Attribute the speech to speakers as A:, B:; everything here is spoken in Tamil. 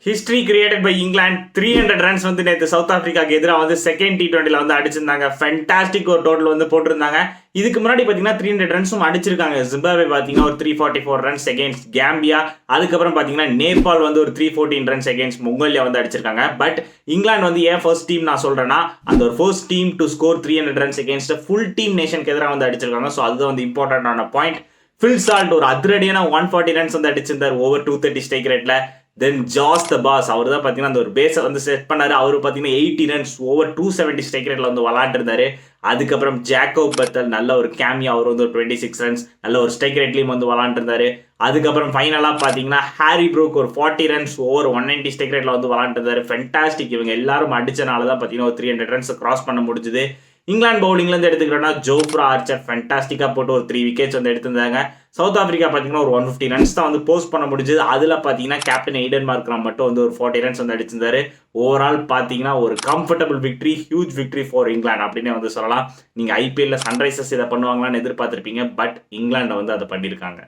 A: History created by England 300 runs வந்து நேற்று சவுத் ஆஃப்ரிக்காக்கு எதிராக வந்து செகண்ட் T20 வந்து அடிச்சிருந்தாங்க. ஃபென்டாஸ்டிக் ஒரு டோட்டல் வந்து போட்டிருந்தாங்க. இதுக்கு முன்னாடி பார்த்தீங்கன்னா 300 ரன்ஸும் அடிச்சிருக்காங்க. ஜிம்பாப்வே பார்த்தீங்கன்னா ஒரு 344 ரன்ஸ் அகேன்ஸ்ட் கேம்பியா. அதுக்கப்புறம் பார்த்தீங்கன்னா நேபாள் வந்து ஒரு 314 ரன்ஸ் அகேன்ஸ்ட் மொங்கோலியா வந்து அடிச்சிருக்காங்க. பட் இங்கிலாந்து வந்து ஏன் ஃபர்ஸ்ட் டீம் நான் சொல்றேன்னா, அந்த ஒரு first team to score 300 runs against full team நேஷனுக்கு எதிராக வந்து அடிச்சிருக்காங்க. ஸோ அதுதான் வந்து இம்பார்ட்டன்டான பாயிண்ட். ஃபில் சால்ட் ஒரு அதிரடியான 140 ரன்ஸ் வந்து அடிச்சிருந்தார் ஓவர் 230 ஸ்ட்ரைக் ரேட்ல. தென் ஜாஸ் த பாஸ் அவர் தான் பார்த்தீங்கன்னா அந்த ஒரு பேஸை வந்து செட் பண்ணாரு. அவர் பார்த்தீங்கன்னா 80 ரன்ஸ் ஓவர் 270 ஸ்ட்ரைக் ரேட்ல வந்து விளாண்டுருந்தாரு. அதுக்கப்புறம் ஜாக்கோப் பத்தல் நல்ல ஒரு கேமியா, அவர் வந்து ஒரு 26 ரன்ஸ் நல்ல ஒரு ஸ்ட்ரைக் ரேட்லையும் வந்து விளாண்டுருந்தாரு. அதுக்கப்புறம் ஃபைனலாக பார்த்தீங்கன்னா ஹாரி ப்ரூக் ஒரு 40 ரன்ஸ் ஓவர் 190 ஸ்ட்ரைக் ரேட்ல வந்து விளாண்டுருந்தாரு. ஃபென்டாஸ்டிக். இவங்க எல்லாரும் அடிச்சனால தான் பார்த்தீங்கன்னா ஒரு 300 ரன்ஸ் கிராஸ் பண்ண முடிஞ்சுது. இங்கிலாந்து பவுலிங்லேருந்து எடுத்துக்கிட்டோம்னா ஜோஃப்ரா ஆர்ச்சர் ஃபென்டாஸ்டிக்காக போட்டு ஒரு 3 விக்கெட்ஸ் வந்து எடுத்திருந்தாங்க. சவுத் ஆஃப்ரிக்கா பார்த்தீங்கன்னா ஒரு 150 ரன்ஸ் தான் வந்து போஸ்ட் பண்ண முடிஞ்சது. அதில் பார்த்தீங்கன்னா கேப்டன் எய்டன் மார்க்ரம் மட்டும் வந்து ஒரு 40 ரன்ஸ் வந்து அடிச்சிருந்தாரு. ஓவரால் பார்த்தீங்கன்னா ஒரு comfortable victory, huge victory for England அப்படின்னு வந்து சொல்லலாம். நீங்கள் ஐபிஎல்ல சன்ரைசர்ஸ் இதை பண்ணுவாங்களான்னு எதிர்பார்த்துருப்பீங்க. பட் இங்கிலாண்டை வந்து அதை பண்ணியிருக்காங்க.